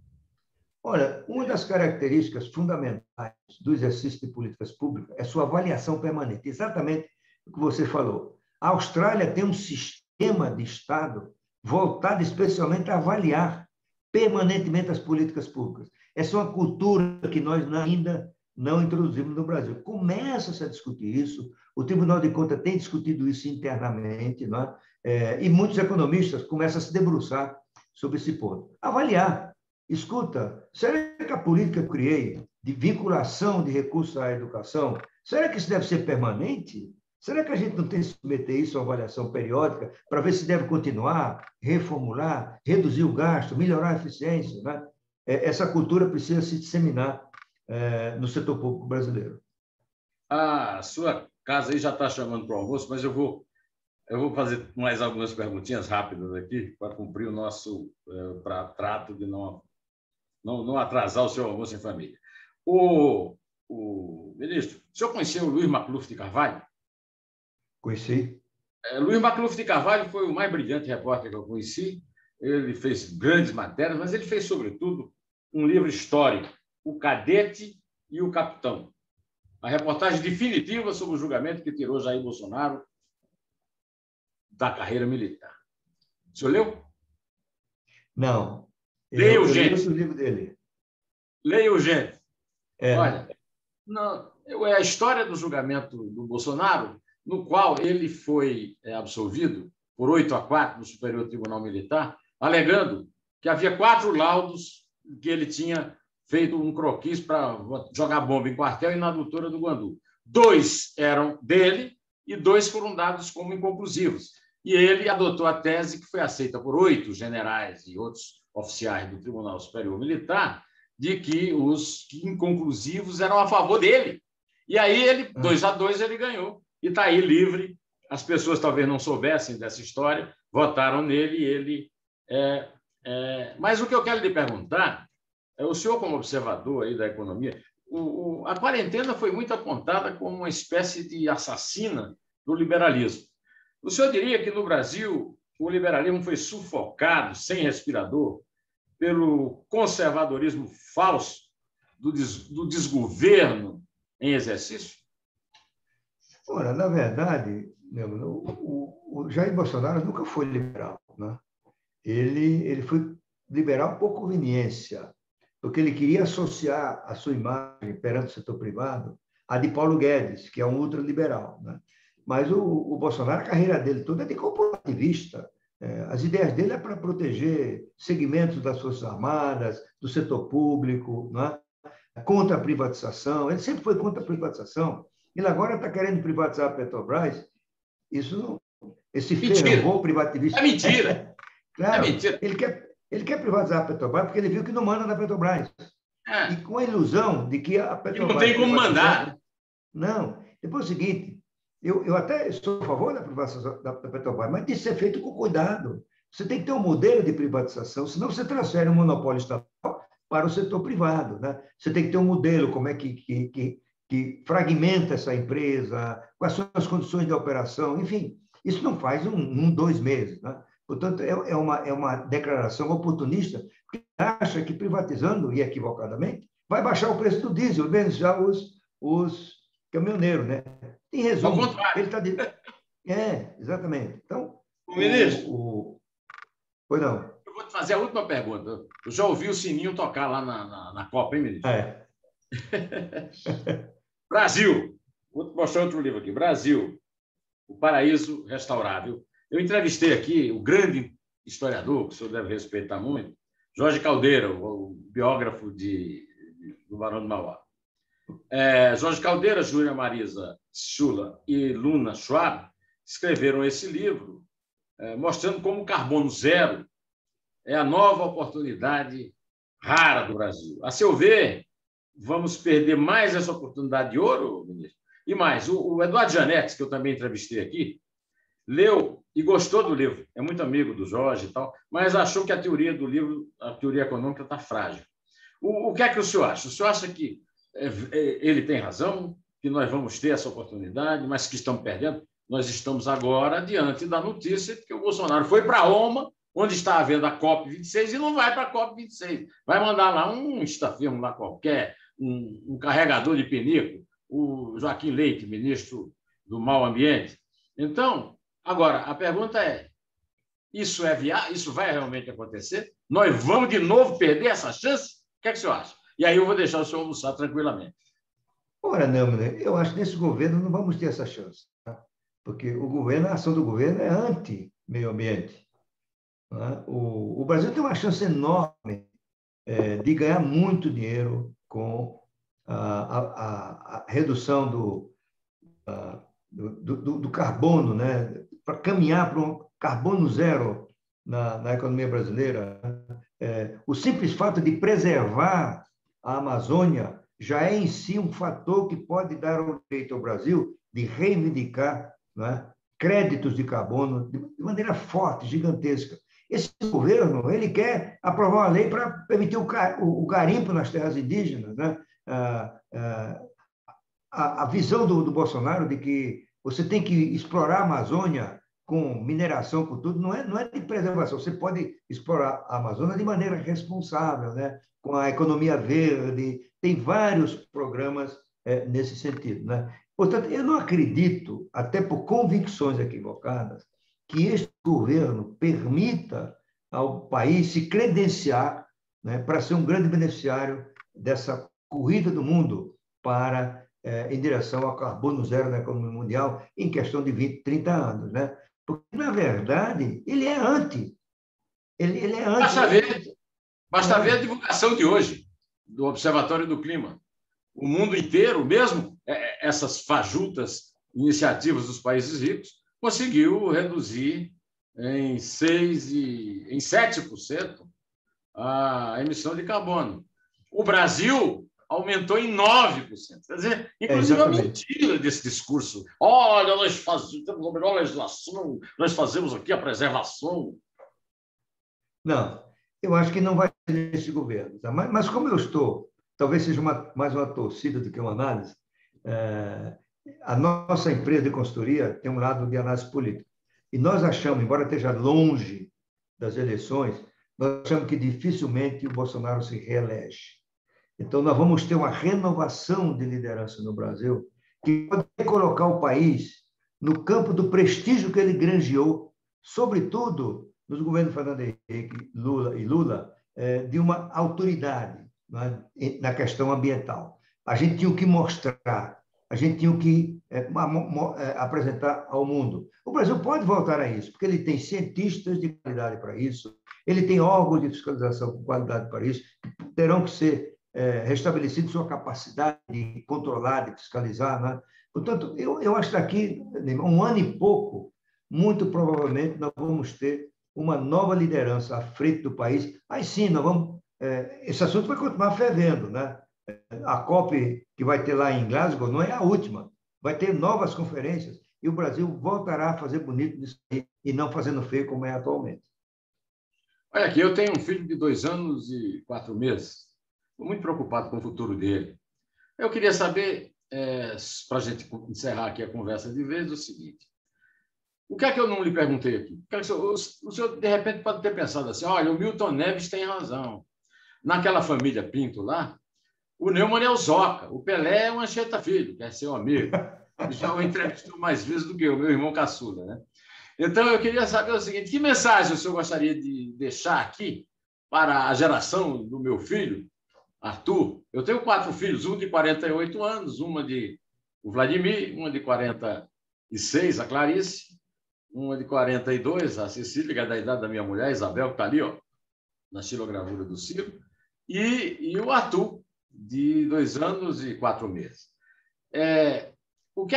[SPEAKER 2] Olha, uma das características fundamentais do exercício de políticas públicas é sua avaliação permanente. Exatamente o que você falou. A Austrália tem um sistema de Estado voltado especialmente a avaliar permanentemente as políticas públicas. Essa é uma cultura que nós ainda não introduzimos no Brasil. Começa-se a discutir isso, o Tribunal de Contas tem discutido isso internamente, não é? E muitos economistas começam a se debruçar sobre esse ponto. Avaliar. Escuta, será que a política que eu criei de vinculação de recursos à educação, será que isso deve ser permanente? Será que a gente não tem que submeter isso a uma avaliação periódica para ver se deve continuar, reformular, reduzir o gasto, melhorar a eficiência, né? Essa cultura precisa se disseminar no setor público brasileiro.
[SPEAKER 1] A sua casa aí já está chamando para o almoço, mas eu vou fazer mais algumas perguntinhas rápidas aqui para cumprir o nosso trato de não atrasar o seu almoço em família. O ministro, o senhor conheceu o Luiz Macluf de Carvalho?
[SPEAKER 2] Conheci.
[SPEAKER 1] Luiz Macluf de Carvalho foi o mais brilhante repórter que eu conheci. Ele fez grandes matérias, mas ele fez, sobretudo, um livro histórico, O Cadete e o Capitão. A reportagem definitiva sobre o julgamento que tirou Jair Bolsonaro da carreira militar. O senhor leu?
[SPEAKER 2] Não.
[SPEAKER 1] Leia urgente.
[SPEAKER 2] Eu li o livro dele.
[SPEAKER 1] Leia urgente. Olha, é a história do julgamento do Bolsonaro, no qual ele foi absolvido por 8-4 no Superior Tribunal Militar, alegando que havia 4 laudos que ele tinha feito um croquis para jogar bomba em quartel e na adutora do Guandu. 2 eram dele e 2 foram dados como inconclusivos. E ele adotou a tese que foi aceita por 8 generais e outros oficiais do Tribunal Superior Militar, de que os inconclusivos eram a favor dele. E aí, 2-2, ele ganhou. E está aí livre. As pessoas talvez não soubessem dessa história, votaram nele e ele... Mas o que eu quero lhe perguntar, o senhor, como observador aí da economia, a quarentena foi muito apontada como uma espécie de assassina do liberalismo. O senhor diria que no Brasil o liberalismo foi sufocado, sem respirador, pelo conservadorismo falso do desgoverno em exercício?
[SPEAKER 2] Ora, na verdade, o Jair Bolsonaro nunca foi liberal, né? Ele foi liberal por conveniência, porque ele queria associar a sua imagem perante o setor privado à de Paulo Guedes, que é um ultraliberal, né? Mas o Bolsonaro, a carreira dele toda é de corporativista. As ideias dele é para proteger segmentos das Forças Armadas, do setor público, né? Contra a privatização. Ele sempre foi contra a privatização. Ele agora está querendo privatizar a Petrobras. Esse fervor privativista.
[SPEAKER 1] É mentira.
[SPEAKER 2] Claro, mentira. Ele quer privatizar a Petrobras porque ele viu que não manda na Petrobras. E com a ilusão de que a Petrobras...
[SPEAKER 1] E não tem como mandar.
[SPEAKER 2] Não. Depois é o seguinte, eu até estou a favor da privatização da Petrobras, mas tem que ser feito com cuidado. Você tem que ter um modelo de privatização, senão você transfere o monopólio estatal para o setor privado, né? Você tem que ter um modelo, como é que fragmenta essa empresa, quais são as condições de operação, enfim, isso não faz 2 meses, né? Portanto, é uma declaração oportunista, que acha que privatizando, e equivocadamente, vai baixar o preço do diesel, beneficiar os caminhoneiros, né? Em resumo, ele está... exatamente. Então,
[SPEAKER 1] ministro,
[SPEAKER 2] pois não.
[SPEAKER 1] Eu vou te fazer a última pergunta. Eu já ouvi o sininho tocar lá na Copa, hein, ministro? Brasil. Vou te mostrar outro livro aqui. Brasil, o Paraíso Restaurável. Eu entrevistei aqui o grande historiador, que o senhor deve respeitar muito, Jorge Caldeira, o biógrafo do Barão de Mauá. Jorge Caldeira, Júlia Marisa Schula e Luna Schwab escreveram esse livro mostrando como o carbono zero é a nova oportunidade rara do Brasil. A seu ver, vamos perder mais essa oportunidade de ouro, ministro? E mais, o Eduardo Janetes, que eu também entrevistei aqui, leu e gostou do livro, é muito amigo do Jorge e tal, mas achou que a teoria do livro, a teoria econômica, está frágil. O que é que o senhor acha? O senhor acha que ele tem razão, que nós vamos ter essa oportunidade, mas que estamos perdendo? Nós estamos agora diante da notícia de que o Bolsonaro foi para Roma, onde está havendo a COP26, e não vai para a COP26. Vai mandar lá um estafirmo lá qualquer, um carregador de pinico, o Joaquim Leite, ministro do Meio Ambiente. Então, agora, a pergunta é, isso é viável? Isso vai realmente acontecer? Nós vamos de novo perder essa chance? O que é que o senhor acha? E aí eu vou deixar o senhor almoçar tranquilamente.
[SPEAKER 2] Ora, não, eu acho que nesse governo não vamos ter essa chance, tá? Porque a ação do governo é anti-meio ambiente. Tá? O Brasil tem uma chance enorme de ganhar muito dinheiro com a redução do carbono, né? Para caminhar para um carbono zero na economia brasileira. O simples fato de preservar a Amazônia já é em si um fator que pode dar o direito ao Brasil de reivindicar, né, créditos de carbono de maneira forte, gigantesca. Esse governo ele quer aprovar uma lei para permitir o garimpo nas terras indígenas, né? A visão do Bolsonaro de que você tem que explorar a Amazônia com mineração, com tudo, não é de preservação. Você pode explorar a Amazônia de maneira responsável, né? Com a economia verde, tem vários programas nesse sentido, né? Portanto, eu não acredito, até por convicções equivocadas, que este governo permita ao país se credenciar, né, para ser um grande beneficiário dessa corrida do mundo em direção ao carbono zero na economia mundial em questão de 20, 30 anos, né? Porque, na verdade, ele é anti. Ele é anti.
[SPEAKER 1] Basta ver a divulgação de hoje do Observatório do Clima. O mundo inteiro, mesmo essas fajutas iniciativas dos países ricos, conseguiu reduzir em 7% a emissão de carbono. O Brasil aumentou em 9%. Quer dizer, inclusive a mentira desse discurso. Olha, nós temos a melhor legislação, nós fazemos aqui a preservação.
[SPEAKER 2] Não, eu acho que não vai ser nesse governo. Tá? Mas como eu estou, talvez seja mais uma torcida do que uma análise, a nossa empresa de consultoria tem um lado de análise política. E nós achamos, embora esteja longe das eleições, nós achamos que dificilmente o Bolsonaro se reelege. Então, nós vamos ter uma renovação de liderança no Brasil que pode colocar o país no campo do prestígio que ele granjeou, sobretudo nos governos Fernando Henrique Lula, de uma autoridade, né, na questão ambiental. A gente tinha que mostrar, a gente tinha que apresentar ao mundo. O Brasil pode voltar a isso, porque ele tem cientistas de qualidade para isso, ele tem órgãos de fiscalização com qualidade para isso, que terão que ser restabelecidos sua capacidade de controlar, de fiscalizar, né? Portanto, eu acho que daqui um ano e pouco, muito provavelmente, nós vamos ter uma nova liderança à frente do país. Aí sim, nós vamos... esse assunto vai continuar fervendo, né? A COP que vai ter lá em Glasgow não é a última. Vai ter novas conferências e o Brasil voltará a fazer bonito nisso aí e não fazendo feio como é atualmente.
[SPEAKER 1] Olha aqui, eu tenho um filho de 2 anos e 4 meses. Estou muito preocupado com o futuro dele. Eu queria saber, para a gente encerrar aqui a conversa de vez, o seguinte. O que é que eu não lhe perguntei aqui? O senhor, de repente, pode ter pensado assim, olha, o Milton Neves tem razão. Naquela família Pinto lá, o Neumann é o Zoca, o Pelé é o Anchieta Filho, que é seu amigo. Já o entrevistou mais vezes do que o meu irmão caçula, né? Então, eu queria saber o seguinte, que mensagem o senhor gostaria de deixar aqui para a geração do meu filho, Arthur? Eu tenho 4 filhos, um de 48 anos, o Vladimir, uma de 46, a Clarice, uma de 42, a Cecília, que é da idade da minha mulher, Isabel, que está ali, ó, na xilogravura do Ciro, e o Arthur, de 2 anos e 4 meses. O que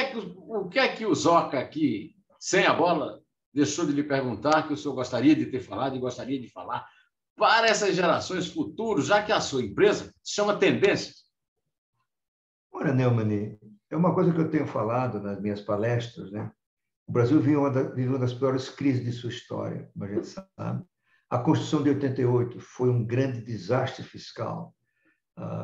[SPEAKER 1] é que o Zoca aqui, sem a bola, deixou de lhe perguntar que o senhor gostaria de ter falado e gostaria de falar para essas gerações futuras, já que a sua empresa se chama Tendências?
[SPEAKER 2] Ora, Neumann, é uma coisa que eu tenho falado nas minhas palestras, né? O Brasil vive uma das piores crises de sua história, como a gente sabe. A Constituição de 88 foi um grande desastre fiscal.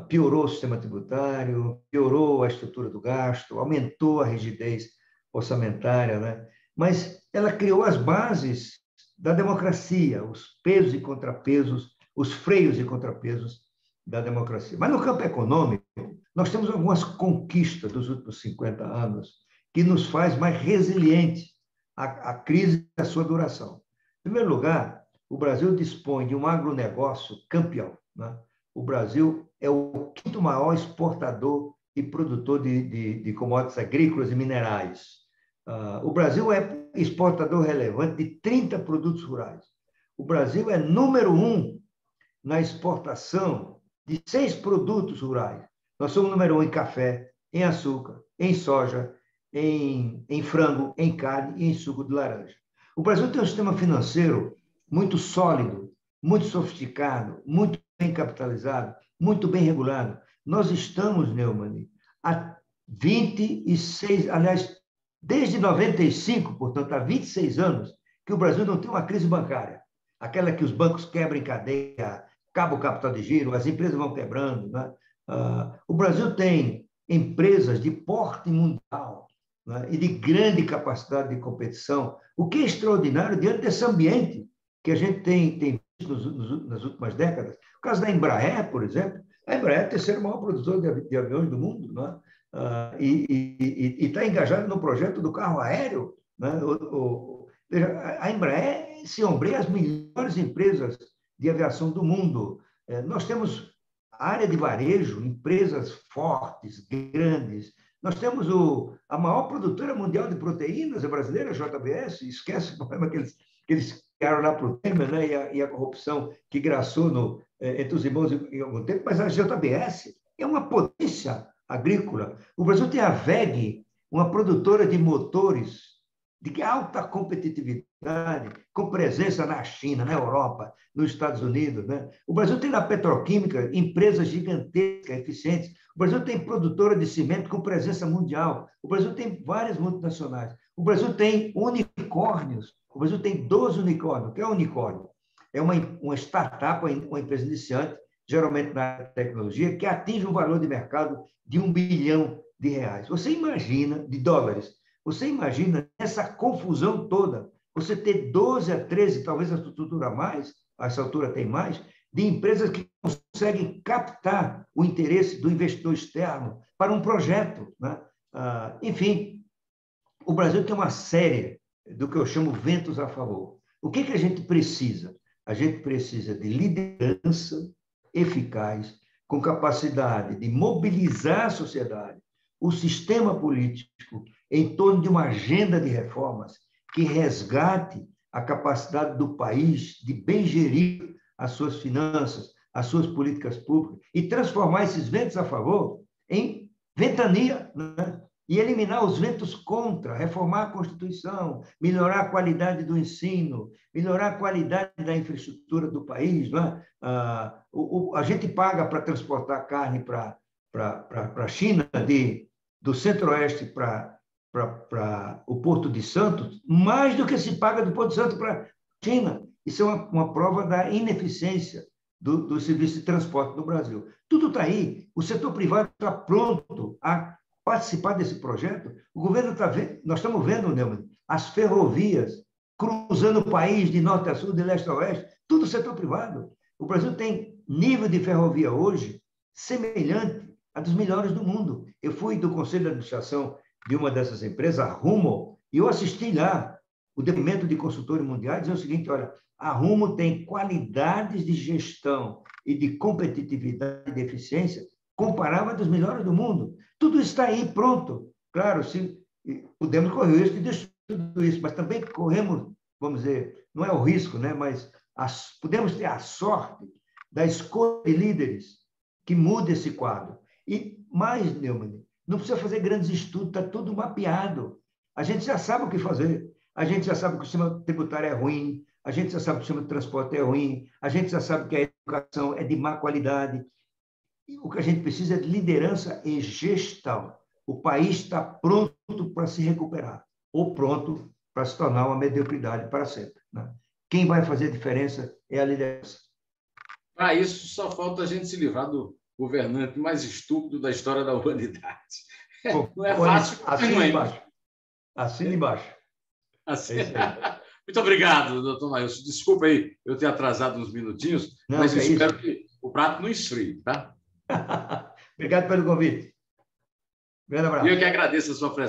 [SPEAKER 2] Piorou o sistema tributário, piorou a estrutura do gasto, aumentou a rigidez orçamentária, né? Mas ela criou as bases da democracia, os pesos e contrapesos, os freios e contrapesos da democracia. Mas no campo econômico, nós temos algumas conquistas dos últimos 50 anos que nos faz mais resiliente à crise e à sua duração. Em primeiro lugar, o Brasil dispõe de um agronegócio campeão, né? O Brasil é o quinto maior exportador e produtor de commodities agrícolas e minerais. O Brasil é exportador relevante de 30 produtos rurais. O Brasil é número 1 na exportação de 6 produtos rurais. Nós somos número 1 em café, em açúcar, em soja, em frango, em carne e em suco de laranja. O Brasil tem um sistema financeiro muito sólido, muito sofisticado, muito bem capitalizado, muito bem regulado. Nós estamos, Neumann, há 26, aliás, desde 95, portanto, há 26 anos, que o Brasil não tem uma crise bancária. Aquela que os bancos quebram em cadeia, acaba o capital de giro, as empresas vão quebrando, né? O Brasil tem empresas de porte mundial, né? E de grande capacidade de competição, o que é extraordinário diante desse ambiente que a gente tem visto nas últimas décadas. O caso da Embraer, por exemplo, a Embraer é o terceiro maior produtor de aviões do mundo, né? E está engajado no projeto do carro aéreo, né? A Embraer se ombreia as melhores empresas de aviação do mundo. Nós temos a área de varejo, empresas fortes, grandes. Nós temos a maior produtora mundial de proteínas, a brasileira, a JBS, esquece o problema que eles criaram lá para o Temer, né? E a corrupção que graçou entre os irmãos em algum tempo, mas a JBS é uma potência agrícola. O Brasil tem a WEG, uma produtora de motores de alta competitividade, com presença na China, na Europa, nos Estados Unidos, né? O Brasil tem na petroquímica empresas gigantescas, eficientes. O Brasil tem produtora de cimento com presença mundial. O Brasil tem várias multinacionais. O Brasil tem unicórnios. O Brasil tem 12 unicórnios. O que é um unicórnio? É uma startup, uma empresa iniciante, geralmente na tecnologia, que atinge um valor de mercado de R$1 bilhão. Você imagina, de dólares, você imagina essa confusão toda, você ter 12 a 13, talvez a estrutura mais, a essa altura tem mais, de empresas que conseguem captar o interesse do investidor externo para um projeto, né? Enfim, o Brasil tem uma série do que eu chamo ventos a favor. O que a gente precisa? A gente precisa de liderança eficaz, com capacidade de mobilizar a sociedade, o sistema político, em torno de uma agenda de reformas que resgate a capacidade do país de bem gerir as suas finanças, as suas políticas públicas e transformar esses ventos a favor em ventania, né? E eliminar os ventos contra, reformar a Constituição, melhorar a qualidade do ensino, melhorar a qualidade da infraestrutura do país, né? A gente paga para transportar carne para a China, do Centro-Oeste para o Porto de Santos, mais do que se paga do Porto de Santos para a China. Isso é uma prova da ineficiência do serviço de transporte no Brasil. Tudo está aí. O setor privado está pronto a participar desse projeto. O governo está vendo, nós estamos vendo, Neumann, as ferrovias cruzando o país de norte a sul, de leste a oeste, tudo setor privado. O Brasil tem nível de ferrovia hoje semelhante a dos melhores do mundo. Eu fui do conselho de administração de uma dessas empresas, a Rumo, e eu assisti lá o depoimento de consultores mundiais, dizendo o seguinte: olha, a Rumo tem qualidades de gestão e de competitividade e de eficiência comparável dos melhores do mundo. Tudo está aí pronto. Claro, se podemos correr o risco de destruir tudo isso, mas também corremos, vamos dizer, não é o risco, né? Mas podemos ter a sorte da escolha de líderes que mude esse quadro. E mais, Neumann, não precisa fazer grandes estudos, está tudo mapeado. A gente já sabe o que fazer. A gente já sabe que o sistema tributário é ruim, a gente já sabe que o sistema de transporte é ruim, a gente já sabe que a educação é de má qualidade. E o que a gente precisa é de liderança e gestão. O país está pronto para se recuperar, ou pronto para se tornar uma mediocridade para sempre, né? Quem vai fazer a diferença é a liderança.
[SPEAKER 1] Para isso, só falta a gente se livrar do governante mais estúpido da história da humanidade. Não é fácil, mas não é.
[SPEAKER 2] Embaixo. Assina embaixo.
[SPEAKER 1] Assim. É isso aí. Muito obrigado, doutor Maílson. Desculpa aí eu ter atrasado uns minutinhos, não, mas eu espero que o prato não esfrie, tá?
[SPEAKER 2] Obrigado pelo convite. Grande abraço.
[SPEAKER 1] E eu que agradeço a sua presença.